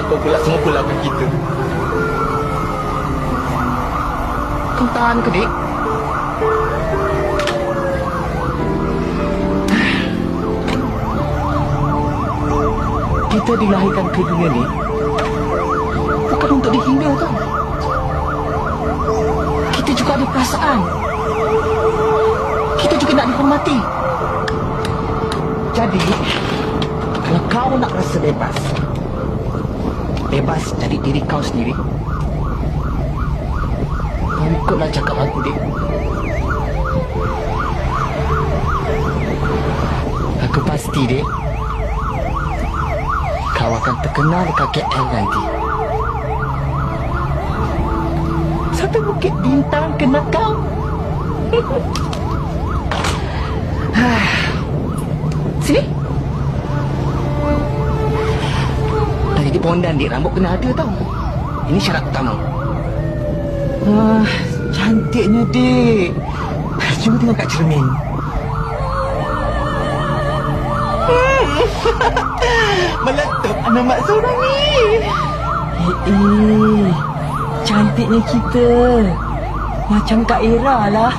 kau pula semua pulaukan kita. Kau tahan ke, Dik? Kita dilahirkan ke dunia ni bukan untuk dihina, tau. Kita juga ada perasaan. Kita juga nak dihormati. Jadi, kalau kau nak rasa bebas, bebas jadi diri kau sendiri, kau ikutlah cakap aku, Dik. Aku pasti, Dik, kau akan terkenal dekat KL nanti. Satu bukit bintang kena kau. Sini. Dah jadi pondan, Dik. Rambut kena ada, tau. Ini syarat utama. Cantiknya, Dik. Cuma tengok kat cermin. Meletup anak mak seorang ni. Cantiknya kita. Macam Kak Ira lah.